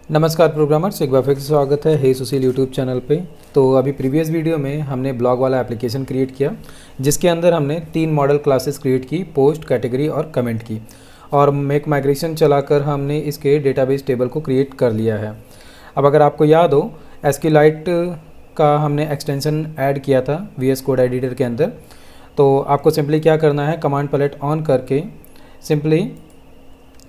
नमस्कार प्रोग्रामर्स, एक बार फिर से स्वागत है हे सुशील यूट्यूब चैनल पे। तो अभी प्रीवियस वीडियो में हमने ब्लॉग वाला एप्लीकेशन क्रिएट किया, जिसके अंदर हमने 3 मॉडल क्लासेस क्रिएट की, पोस्ट, कैटेगरी और कमेंट की। और मेक माइग्रेशन चलाकर हमने इसके डेटाबेस टेबल को क्रिएट कर लिया है। अब अगर आपको याद हो, एसक्यूएलाइट का हमने एक्सटेंशन ऐड किया था VS कोड एडिटर के अंदर। तो आपको सिंपली क्या करना है, कमांड पैलेट ऑन करके सिंपली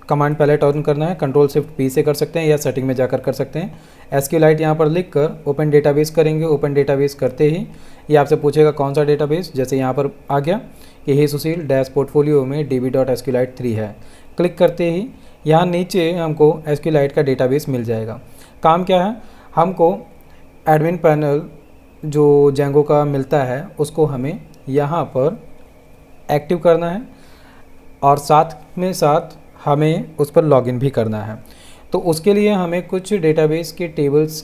कमांड पैलेट ऑन करना है। Ctrl+Shift+P से कर सकते हैं या सेटिंग में जाकर कर सकते हैं। एसक्यूएलाइट यहाँ पर लिख कर ओपन डेटाबेस करेंगे। ओपन डेटाबेस करते ही ये आपसे पूछेगा कौन सा डेटाबेस। जैसे यहाँ पर आ गया कि हे सुशील डैश पोर्टफोलियो में db.sqlite3 है। क्लिक करते ही यहाँ नीचे हमको एसक्यूएलाइट का डेटाबेस मिल जाएगा। काम क्या है, हमको एडमिन पैनल जो जेंगो का मिलता है उसको हमें यहाँ पर एक्टिव करना है और साथ हमें उस पर लॉगिन भी करना है। तो उसके लिए हमें कुछ डेटाबेस के टेबल्स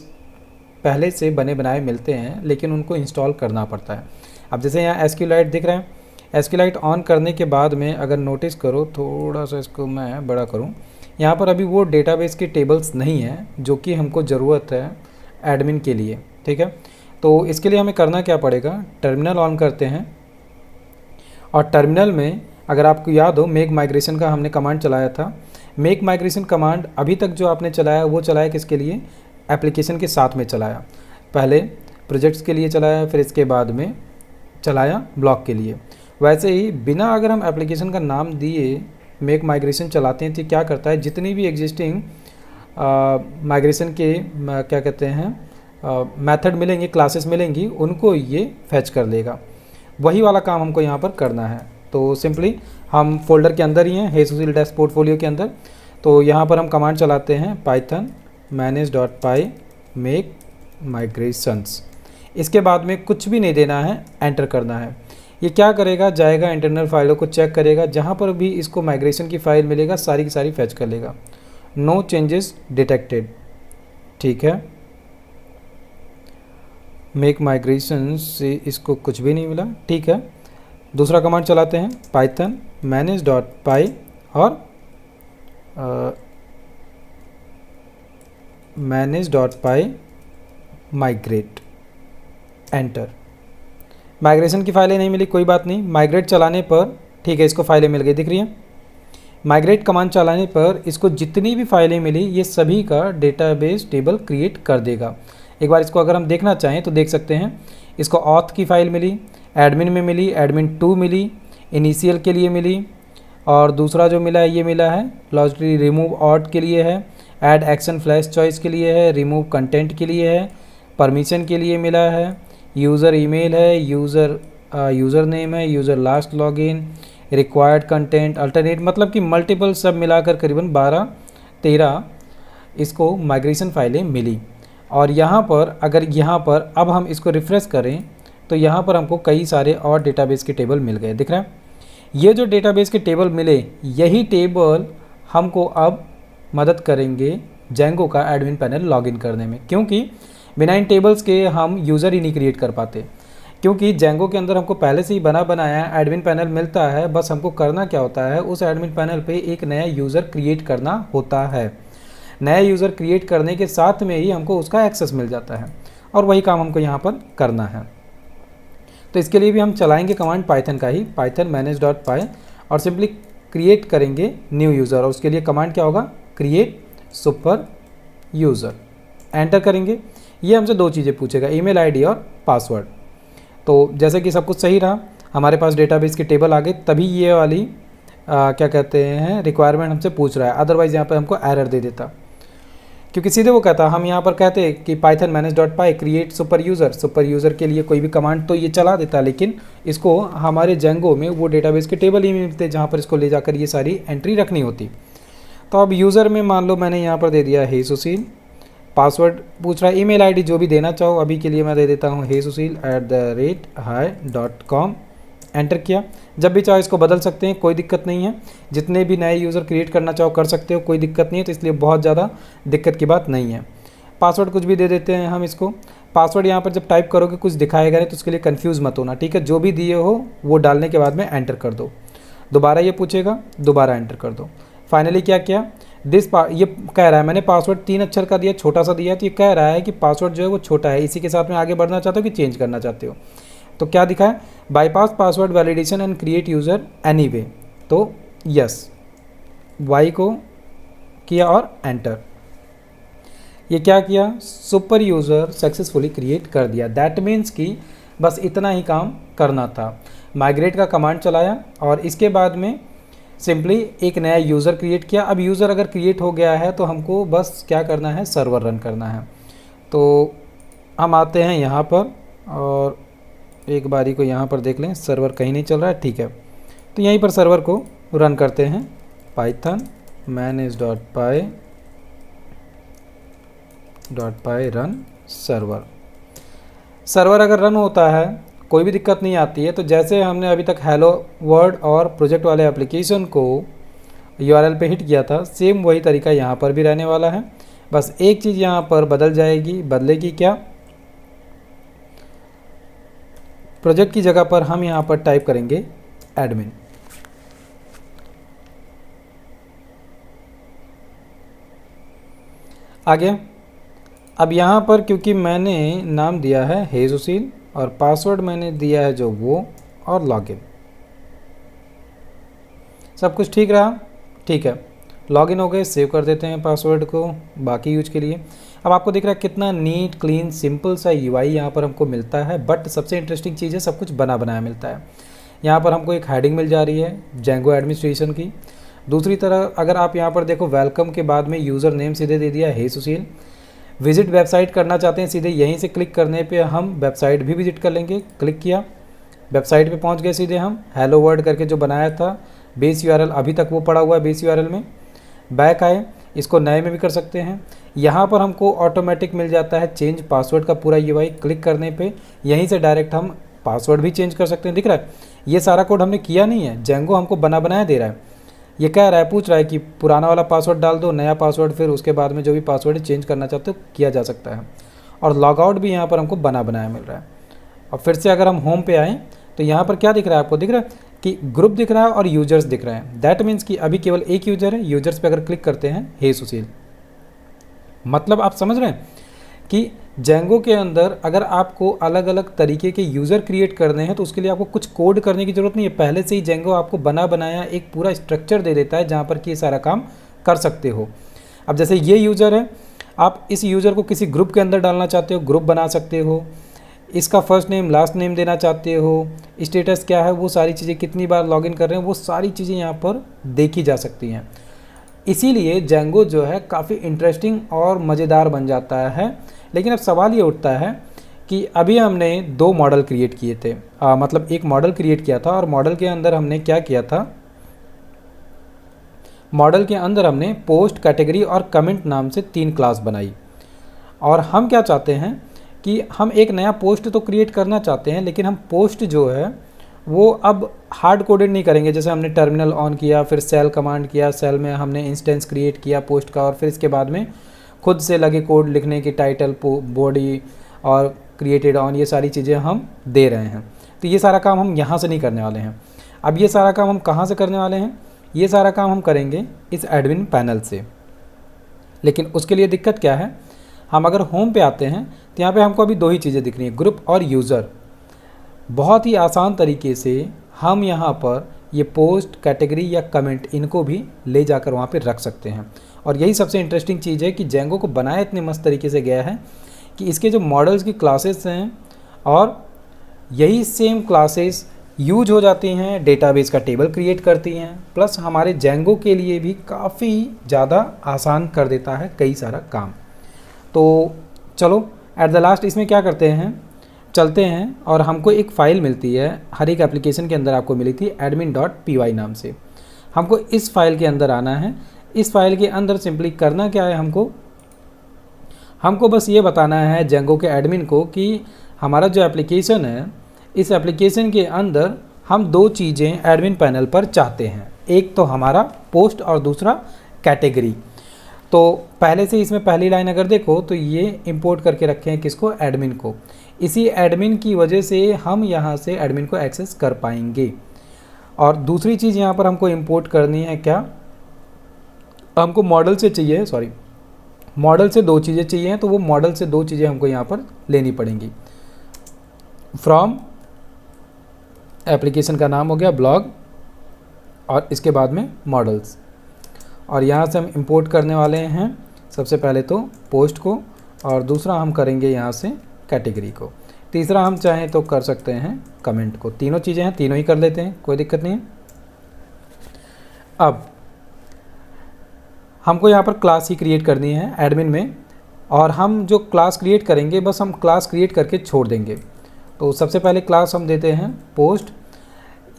पहले से बने बनाए मिलते हैं, लेकिन उनको इंस्टॉल करना पड़ता है। अब जैसे यहाँ एसक्यूएलाइट दिख रहा है, एसक्यूएलाइट ऑन करने के बाद में अगर नोटिस करो, थोड़ा सा इसको मैं बड़ा करूँ, यहाँ पर अभी वो डेटाबेस के टेबल्स नहीं हैं जो कि हमको ज़रूरत है एडमिन के लिए। ठीक है, तो इसके लिए हमें करना क्या पड़ेगा, टर्मिनल ऑन करते हैं और टर्मिनल में अगर आपको याद हो मेक माइग्रेशन का हमने कमांड चलाया था। मेक माइग्रेशन कमांड अभी तक जो आपने चलाया वो चलाया किसके लिए, एप्लीकेशन के साथ में चलाया। पहले प्रोजेक्ट्स के लिए चलाया, फिर इसके बाद में चलाया ब्लॉक के लिए। वैसे ही बिना अगर हम एप्लीकेशन का नाम दिए मेक माइग्रेशन चलाते हैं तो क्या करता है, जितनी भी एग्जिस्टिंग माइग्रेशन के क्या कहते हैं मेथड मिलेंगे, क्लासेस मिलेंगी, उनको ये फैच कर लेगा। वही वाला काम हमको यहाँ पर करना है। तो सिंपली हम फोल्डर के अंदर ही हैं, हे सुशील डैश पोर्टफोलियो के अंदर। तो यहाँ पर हम कमांड चलाते हैं python manage.py मेक माइग्रेशंस। इसके बाद में कुछ भी नहीं देना है, एंटर करना है। ये क्या करेगा, जाएगा इंटरनल फाइलों को चेक करेगा, जहाँ पर भी इसको माइग्रेशन की फ़ाइल मिलेगा सारी की सारी फैच कर लेगा। नो चेंजेस डिटेक्टेड, ठीक है। मेक माइग्रेशन से इसको कुछ भी नहीं मिला, ठीक है। दूसरा कमांड चलाते हैं python manage.py और manage.py migrate, एंटर। माइग्रेशन की फाइलें नहीं मिली, कोई बात नहीं। माइग्रेट चलाने पर ठीक है, इसको फाइलें मिल गई, दिख रही हैं। माइग्रेट कमांड चलाने पर इसको जितनी भी फाइलें मिली ये सभी का डेटाबेस टेबल क्रिएट कर देगा। एक बार इसको अगर हम देखना चाहें तो देख सकते हैं। इसको ऑथ की फ़ाइल मिली, एडमिन में मिली, एडमिन 2 मिली, इनिशियल के लिए मिली, और दूसरा जो मिला है ये मिला है लॉजिकली रिमूव ऑट के लिए है, ऐड एक्शन फ्लैश चॉइस के लिए है, रिमूव कंटेंट के लिए है, परमिशन के लिए मिला है, यूज़र ईमेल है, यूज़र नेम है, user last login, required content, alternate, मतलब कि मल्टीपल सब मिलाकर करीबन 12-13 इसको माइग्रेशन फाइलें मिली। और यहाँ पर अगर यहाँ पर अब हम इसको रिफ़्रेश करें तो यहाँ पर हमको कई सारे और डेटाबेस के टेबल मिल गए, दिख रहा है। ये जो डेटाबेस के टेबल मिले, यही टेबल हमको अब मदद करेंगे जेंगो का एडमिन पैनल लॉगिन करने में, क्योंकि बिना इन टेबल्स के हम यूज़र ही नहीं क्रिएट कर पाते। क्योंकि जेंगो के अंदर हमको पहले से ही बना बनाया एडमिन पैनल मिलता है, बस हमको करना क्या होता है, उस एडमिन पैनल पे एक नया यूज़र क्रिएट करना होता है। नया यूज़र क्रिएट करने के साथ में ही हमको उसका एक्सेस मिल जाता है, और वही काम हमको यहाँ पर करना है। तो इसके लिए भी हम चलाएंगे कमांड पाइथन का ही, python manage.py, और सिंपली क्रिएट करेंगे न्यू यूज़र। और उसके लिए कमांड क्या होगा, क्रिएट सुपर यूज़र, एंटर करेंगे। ये हमसे 2 चीज़ें पूछेगा, ईमेल आईडी और पासवर्ड। तो जैसे कि सब कुछ सही रहा, हमारे पास डेटाबेस के टेबल आ गए, तभी ये वाली क्या कहते हैं रिक्वायरमेंट हमसे पूछ रहा है। अदरवाइज़ यहाँ पर हमको एरर दे देता, क्योंकि सीधे वो कहता, हम यहाँ पर कहते कि python manage.py create super user के लिए कोई भी कमांड तो ये चला देता, लेकिन इसको हमारे जेंगो में वो डेटाबेस के टेबल ही मिलते जहाँ पर इसको ले जाकर ये सारी एंट्री रखनी होती। तो अब यूज़र में मान लो मैंने यहाँ पर दे दिया हे सुशील, पासवर्ड पूछ रहा है, ईमेल आईडी जो भी देना चाहो, अभी के लिए मैं दे देता हूँ हे sushil@hi.com, एंटर किया। जब भी चाहो इसको बदल सकते हैं, कोई दिक्कत नहीं है। जितने भी नए यूज़र क्रिएट करना चाहो कर सकते हो, कोई दिक्कत नहीं है। तो इसलिए बहुत ज़्यादा दिक्कत की बात नहीं है। पासवर्ड कुछ भी दे देते हैं हम इसको। पासवर्ड यहाँ पर जब टाइप करोगे कुछ दिखाएगा नहीं, तो उसके लिए कंफ्यूज मत होना, ठीक है। जो भी दिए हो वो डालने के बाद में एंटर कर दो। दोबारा ये पूछेगा, दोबारा एंटर कर दो। फाइनली क्या किया, ये कह रहा है, मैंने पासवर्ड 3 अक्षर का दिया, छोटा सा दिया है, तो ये कह रहा है कि पासवर्ड जो है वो छोटा है, इसी के साथ में आगे बढ़ना चाहते हो कि चेंज करना चाहते हो। तो क्या दिखा है, bypass password validation and create user anyway. तो यस, वाई को किया और एंटर। ये क्या किया, सुपर यूज़र सक्सेसफुली क्रिएट कर दिया। दैट मीन्स कि बस इतना ही काम करना था। माइग्रेट का कमांड चलाया और इसके बाद में सिंपली एक नया यूज़र क्रिएट किया। अब यूज़र अगर क्रिएट हो गया है तो हमको बस क्या करना है, सर्वर रन करना है। तो हम आते हैं यहाँ पर और एक बारी को यहाँ पर देख लें, सर्वर कहीं नहीं चल रहा है, ठीक है। तो यहीं पर सर्वर को रन करते हैं, python manage.py run server. Server अगर रन होता है, कोई भी दिक्कत नहीं आती है। तो जैसे हमने अभी तक हेलो वर्ड और प्रोजेक्ट वाले एप्लीकेशन को URL पे हिट किया था, सेम वही तरीका यहाँ पर भी रहने वाला है। बस एक चीज़ यहाँ पर बदल जाएगी, बदलेगी क्या, प्रोजेक्ट की जगह पर हम यहाँ पर टाइप करेंगे एडमिन। आ गया। अब यहाँ पर क्योंकि मैंने नाम दिया है हे सुशील और पासवर्ड मैंने दिया है जो वो, और लॉगिन, सब कुछ ठीक रहा, ठीक है। लॉगिन हो गए, सेव कर देते हैं पासवर्ड को बाकी यूज के लिए। अब आपको दिख रहा है कितना नीट क्लीन सिंपल सा UI यहाँ पर हमको मिलता है। बट सबसे इंटरेस्टिंग चीज़ है, सब कुछ बना बनाया मिलता है। यहाँ पर हमको एक हेडिंग मिल जा रही है जेंगो एडमिनिस्ट्रेशन की। दूसरी तरह अगर आप यहाँ पर देखो, वेलकम के बाद में यूज़र नेम सीधे दे दिया हे सुशील। विजिट वेबसाइट करना चाहते हैं, सीधे यहीं से क्लिक करने पे हम वेबसाइट भी विजिट कर लेंगे। क्लिक किया, वेबसाइट पे पहुंच गए सीधे हम। हेलो वर्ड करके जो बनाया था बेस URL, अभी तक वो पड़ा हुआ है बेस URL में। बैक आए, इसको नए में भी कर सकते हैं। यहाँ पर हमको ऑटोमेटिक मिल जाता है चेंज पासवर्ड का पूरा UI। क्लिक करने पे यहीं से डायरेक्ट हम पासवर्ड भी चेंज कर सकते हैं। दिख रहा है, ये सारा कोड हमने किया नहीं है, जेंगो हमको बना बनाया दे रहा है। ये कह रहा है, पूछ रहा है कि पुराना वाला पासवर्ड डाल दो, नया पासवर्ड, फिर उसके बाद में जो भी पासवर्ड चेंज करना चाहते हो किया जा सकता है। और लॉग आउट भी यहाँ पर हमको बना बनाया मिल रहा है। और फिर से अगर हम होम पे आएँ तो यहाँ पर क्या दिख रहा है आपको, दिख रहा है कि ग्रुप दिख रहा है और यूजर्स दिख रहे हैं। दैट मीन्स कि अभी केवल एक यूजर है। यूजर्स पे अगर क्लिक करते हैं हे सुशील, मतलब आप समझ रहे हैं कि जेंगो के अंदर अगर आपको अलग अलग तरीके के यूज़र क्रिएट करने हैं तो उसके लिए आपको कुछ कोड करने की ज़रूरत नहीं है। पहले से ही जेंगो आपको बना बनाया एक पूरा स्ट्रक्चर दे देता है जहाँ पर कि ये सारा काम कर सकते हो। अब जैसे ये यूज़र है, आप इस यूज़र को किसी ग्रुप के अंदर डालना चाहते हो, ग्रुप बना सकते हो। इसका फर्स्ट नेम लास्ट नेम देना चाहते हो, स्टेटस क्या है, वो सारी चीज़ें, कितनी बार लॉगिन कर रहे हैं, वो सारी चीज़ें यहाँ पर देखी जा सकती हैं। इसीलिए जेंगो जो है काफ़ी इंटरेस्टिंग और मज़ेदार बन जाता है। लेकिन अब सवाल ये उठता है कि अभी हमने 2 मॉडल क्रिएट किए थे, मतलब एक मॉडल क्रिएट किया था और मॉडल के अंदर हमने क्या किया था, मॉडल के अंदर हमने पोस्ट, कैटेगरी और कमेंट नाम से 3 क्लास बनाई। और हम क्या चाहते हैं कि हम एक नया पोस्ट तो क्रिएट करना चाहते हैं, लेकिन हम पोस्ट जो है वो अब हार्ड कोडेड नहीं करेंगे। जैसे हमने टर्मिनल ऑन किया, फिर सेल कमांड किया, सेल में हमने इंस्टेंस क्रिएट किया पोस्ट का, और फिर इसके बाद में खुद से लगे कोड लिखने की, टाइटल, बॉडी और क्रिएटेड ऑन, ये सारी चीज़ें हम दे रहे हैं। तो ये सारा काम हम यहाँ से नहीं करने वाले हैं। अब ये सारा काम हम कहाँ से करने वाले हैं, ये सारा काम हम करेंगे इस एडमिन पैनल से। लेकिन उसके लिए दिक्कत क्या है, हम अगर होम पे आते हैं तो यहाँ पे हमको अभी 2 ही चीज़ें दिख रही हैं, ग्रुप और यूज़र। बहुत ही आसान तरीके से हम यहाँ पर ये पोस्ट, कैटेगरी या कमेंट, इनको भी ले जाकर वहाँ पे रख सकते हैं। और यही सबसे इंटरेस्टिंग चीज़ है कि जेंगो को बनाया इतने मस्त तरीके से गया है कि इसके जो मॉडल्स की क्लासेस हैं और यही सेम क्लासेस यूज हो जाती हैं, डेटाबेस का टेबल क्रिएट करती हैं, प्लस हमारे जेंगो के लिए भी काफ़ी ज़्यादा आसान कर देता है कई सारा काम। तो चलो एट द लास्ट इसमें क्या करते हैं, चलते हैं और हमको एक फ़ाइल मिलती है, हर एक एप्लीकेशन के अंदर आपको मिली थी admin.py नाम से। हमको इस फाइल के अंदर आना है। इस फाइल के अंदर सिंपली करना क्या है, हमको बस ये बताना है जेंगो के एडमिन को कि हमारा जो एप्लीकेशन है, इस एप्लीकेशन के अंदर हम 2 चीज़ें एडमिन पैनल पर चाहते हैं। एक तो हमारा पोस्ट और दूसरा कैटेगरी। तो पहले से इसमें पहली लाइन अगर देखो तो ये इंपोर्ट करके रखे हैं किसको, एडमिन को। इसी एडमिन की वजह से हम यहाँ से एडमिन को एक्सेस कर पाएंगे। और दूसरी चीज़ यहाँ पर हमको इंपोर्ट करनी है क्या, हमको मॉडल से चाहिए, सॉरी, मॉडल से दो चीज़ें चाहिए हैं, तो वो मॉडल से दो चीज़ें हमको यहाँ पर लेनी पड़ेंगी। फ्रॉम एप्लीकेशन का नाम हो गया ब्लॉग और इसके बाद में मॉडल्स, और यहाँ से हम इंपोर्ट करने वाले हैं सबसे पहले तो पोस्ट को, और दूसरा हम करेंगे यहाँ से कैटेगरी को, तीसरा हम चाहें तो कर सकते हैं कमेंट को। तीनों चीज़ें हैं, तीनों ही कर लेते हैं, कोई दिक्कत नहीं है। अब हमको यहाँ पर क्लास ही क्रिएट करनी है एडमिन में, और हम जो क्लास क्रिएट करेंगे बस हम क्लास क्रिएट करके छोड़ देंगे। तो सबसे पहले क्लास हम देते हैं पोस्ट।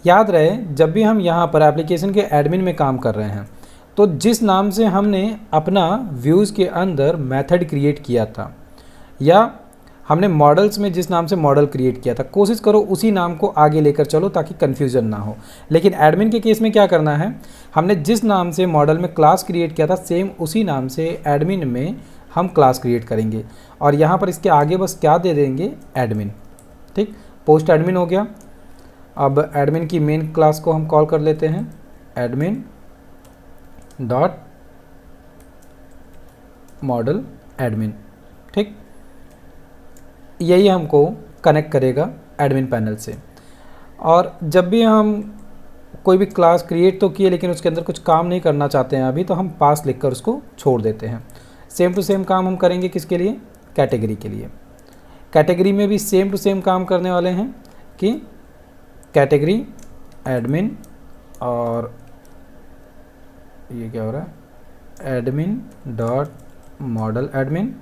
याद रहे जब भी हम यहाँ पर एप्लीकेशन के एडमिन में काम कर रहे हैं तो जिस नाम से हमने अपना व्यूज़ के अंदर मेथड क्रिएट किया था, या हमने मॉडल्स में जिस नाम से मॉडल क्रिएट किया था, कोशिश करो उसी नाम को आगे लेकर चलो ताकि कन्फ्यूज़न ना हो। लेकिन एडमिन के केस में क्या करना है, हमने जिस नाम से मॉडल में क्लास क्रिएट किया था सेम उसी नाम से एडमिन में हम क्लास क्रिएट करेंगे, और यहाँ पर इसके आगे बस क्या दे देंगे, एडमिन। ठीक, पोस्ट एडमिन हो गया। अब एडमिन की मेन क्लास को हम कॉल कर लेते हैं एडमिन डॉट मॉडल एडमिन। ठीक, यही हमको कनेक्ट करेगा एडमिन पैनल से। और जब भी हम कोई भी क्लास क्रिएट तो किए लेकिन उसके अंदर कुछ काम नहीं करना चाहते हैं अभी, तो हम पास लिखकर उसको छोड़ देते हैं। सेम टू सेम काम हम करेंगे किसके लिए, कैटेगरी के लिए। कैटेगरी में भी सेम टू सेम काम करने वाले हैं कि कैटेगरी एडमिन, और ये क्या हो रहा है, एडमिन डॉट मॉडल एडमिन,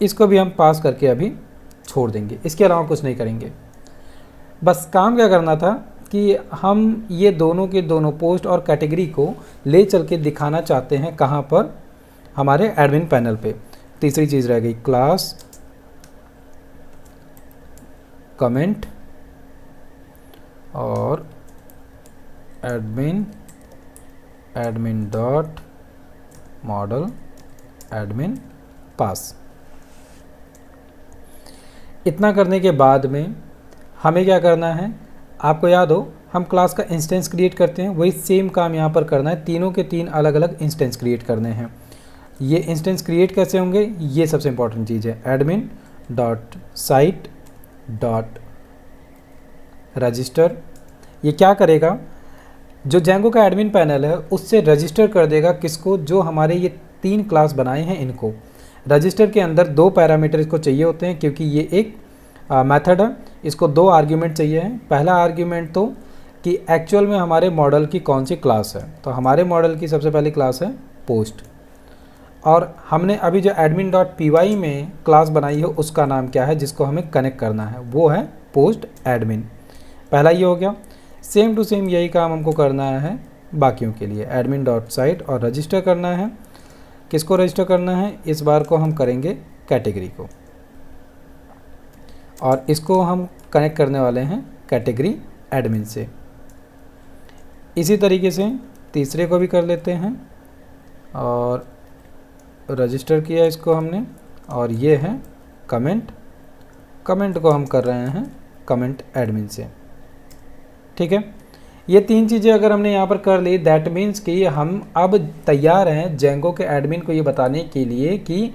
इसको भी हम पास करके अभी छोड़ देंगे। इसके अलावा कुछ नहीं करेंगे। बस काम क्या करना था कि हम ये दोनों के दोनों पोस्ट और कैटेगरी को ले चल के दिखाना चाहते हैं कहाँ पर, हमारे एडमिन पैनल पे। तीसरी चीज़ रह गई क्लास कमेंट और एडमिन डॉट मॉडल एडमिन पास। इतना करने के बाद में हमें क्या करना है, आपको याद हो हम क्लास का इंस्टेंस क्रिएट करते हैं, वही सेम काम यहाँ पर करना है। तीनों के तीन अलग अलग इंस्टेंस क्रिएट करने हैं। ये इंस्टेंस क्रिएट कैसे होंगे, ये सबसे इंपॉर्टेंट चीज़ है। Admin dot site dot register, ये क्या करेगा, जो जेंगो का एडमिन पैनल है उससे रजिस्टर कर देगा किसको, जो हमारे ये तीन क्लास बनाए हैं इनको। रजिस्टर के अंदर दो पैरामीटर इसको चाहिए होते हैं क्योंकि ये एक मेथड है, इसको दो आर्ग्यूमेंट चाहिए हैं। पहला आर्ग्यूमेंट तो कि एक्चुअल में हमारे मॉडल की कौन सी क्लास है, तो हमारे मॉडल की सबसे पहली क्लास है पोस्ट, और हमने अभी जो एडमिन डॉट पी में क्लास बनाई है उसका नाम क्या है जिसको हमें कनेक्ट करना है, वो है पोस्ट एडमिन। पहला ये हो गया। सेम टू सेम यही काम हमको करना है बाकियों के लिए। एडमिन डॉट साइट और रजिस्टर करना है, किसको रजिस्टर करना है, इस बार को हम करेंगे कैटेगरी को, और इसको हम कनेक्ट करने वाले हैं कैटेगरी एडमिन से। इसी तरीके से तीसरे को भी कर लेते हैं, और रजिस्टर किया इसको हमने, और ये है कमेंट को हम कर रहे हैं कमेंट एडमिन से। ठीक है, ये तीन चीज़ें अगर हमने यहाँ पर कर ली, दैट मीन्स कि हम अब तैयार हैं जेंगो के एडमिन को ये बताने के लिए कि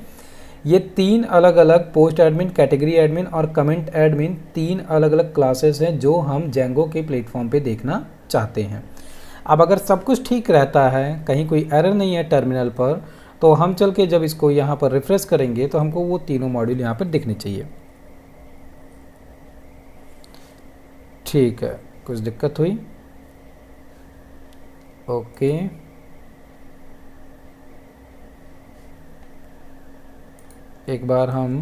ये तीन अलग अलग पोस्ट एडमिन, कैटेगरी एडमिन और कमेंट एडमिन तीन अलग अलग क्लासेस हैं जो हम जेंगो के प्लेटफॉर्म पे देखना चाहते हैं। अब अगर सब कुछ ठीक रहता है, कहीं कोई एरर नहीं है टर्मिनल पर, तो हम चल के जब इसको यहाँ पर रिफ्रेश करेंगे तो हमको वो तीनों मॉड्यूल यहाँ पर दिखने चाहिए। ठीक है, कुछ दिक्कत हुई, ओके। एक बार हम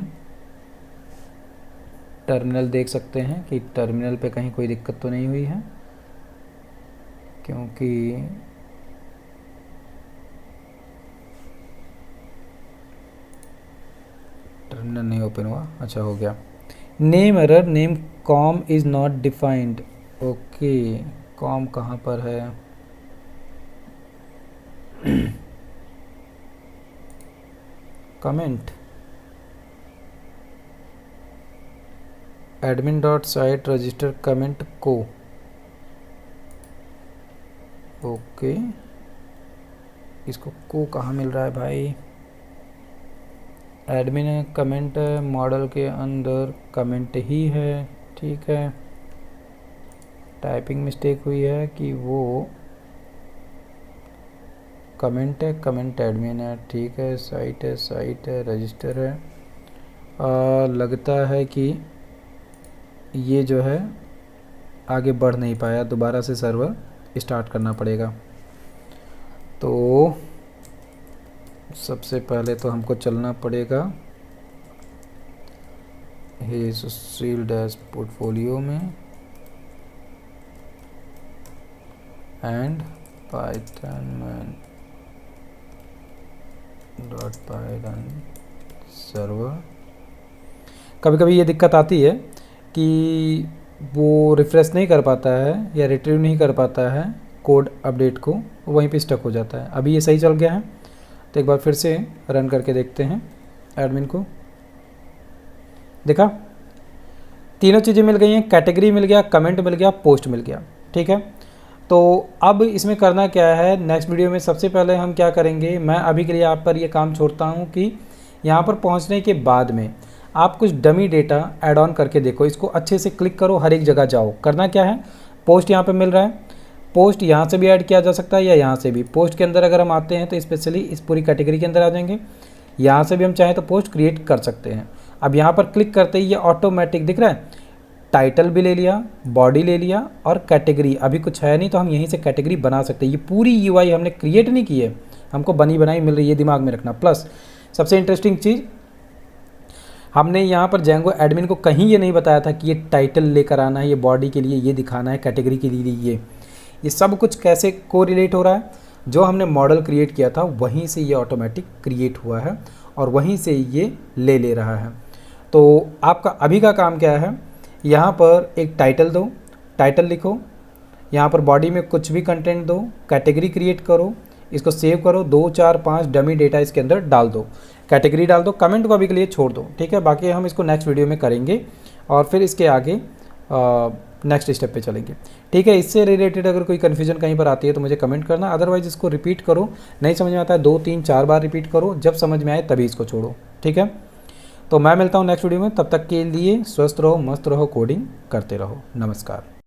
टर्मिनल देख सकते हैं कि टर्मिनल पे कहीं कोई दिक्कत तो नहीं हुई है, क्योंकि टर्मिनल नहीं ओपन हुआ। अच्छा, हो गया। Name error, name com is not defined. Okay, com कहाँ पर है, comment admin dot site register comment को, ओके इसको को कहाँ मिल रहा है भाई, एडमिन कमेंट मॉडल के अंदर कमेंट ही है, ठीक है। टाइपिंग मिस्टेक हुई है कि वो कमेंट है, कमेंट एडमिन है, ठीक है। साइट है, रजिस्टर है। लगता है कि ये जो है आगे बढ़ नहीं पाया, दोबारा से सर्वर स्टार्ट करना पड़ेगा। तो सबसे पहले तो हमको चलना पड़ेगा हे सुशील डैश पोर्टफोलियो में and Python dot Python server. कभी कभी ये दिक्कत आती है कि वो रिफ़्रेश नहीं कर पाता है या रिट्रीव नहीं कर पाता है कोड अपडेट को, वहीं पे स्टक हो जाता है। अभी ये सही चल गया है, तो एक बार फिर से रन करके देखते हैं एडमिन को। देखा, तीनों चीज़ें मिल गई हैं, कैटेगरी मिल गया, कमेंट मिल गया, पोस्ट मिल गया, ठीक है। तो अब इसमें करना क्या है, नेक्स्ट वीडियो में सबसे पहले हम क्या करेंगे, मैं अभी के लिए आप पर ये काम छोड़ता हूँ कि यहाँ पर पहुँचने के बाद में आप कुछ डमी डेटा ऐड ऑन करके देखो, इसको अच्छे से क्लिक करो, हर एक जगह जाओ। करना क्या है, पोस्ट यहाँ पे मिल रहा है, पोस्ट यहाँ से भी ऐड किया जा सकता है या यहाँ से भी। पोस्ट के अंदर अगर हम आते हैं तो स्पेशली इस पूरी कैटेगरी के अंदर आ जाएंगे, यहाँ से भी हम चाहें तो पोस्ट क्रिएट कर सकते हैं। अब यहाँ पर क्लिक करते ही ये ऑटोमेटिक दिख रहा है, टाइटल भी ले लिया, बॉडी ले लिया और कैटेगरी अभी कुछ है नहीं, तो हम यहीं से कैटेगरी बना सकते हैं। ये पूरी यूआई हमने क्रिएट नहीं की है, हमको बनी बनाई मिल रही है, दिमाग में रखना। प्लस सबसे इंटरेस्टिंग चीज़, हमने यहाँ पर जेंगो एडमिन को कहीं ये नहीं बताया था कि ये टाइटल लेकर आना है, ये बॉडी के लिए ये दिखाना है, कैटेगरी के लिए ये सब कुछ कैसे कोरिलेट हो रहा है। जो हमने मॉडल क्रिएट किया था वहीं से ये ऑटोमेटिक क्रिएट हुआ है और वहीं से ये ले रहा है। तो आपका अभी का काम क्या है, यहाँ पर एक टाइटल दो, टाइटल लिखो, यहाँ पर बॉडी में कुछ भी कंटेंट दो, कैटेगरी क्रिएट करो, इसको सेव करो, 2 4 5 डमी डेटा इसके अंदर डाल दो, कैटेगरी डाल दो, कमेंट को अभी के लिए छोड़ दो, ठीक है। बाकी हम इसको नेक्स्ट वीडियो में करेंगे और फिर इसके आगे नेक्स्ट स्टेप पे चलेंगे, ठीक है। इससे रिलेटेड अगर कोई कन्फ्यूजन कहीं पर आती है तो मुझे कमेंट करना, अदरवाइज इसको रिपीट करो, नहीं समझ में आता है 2 3 4 बार रिपीट करो, जब समझ में आए तभी इसको छोड़ो, ठीक है। तो मैं मिलता हूँ नेक्स्ट वीडियो में, तब तक के लिए स्वस्थ रहो, मस्त रहो, कोडिंग करते रहो। नमस्कार।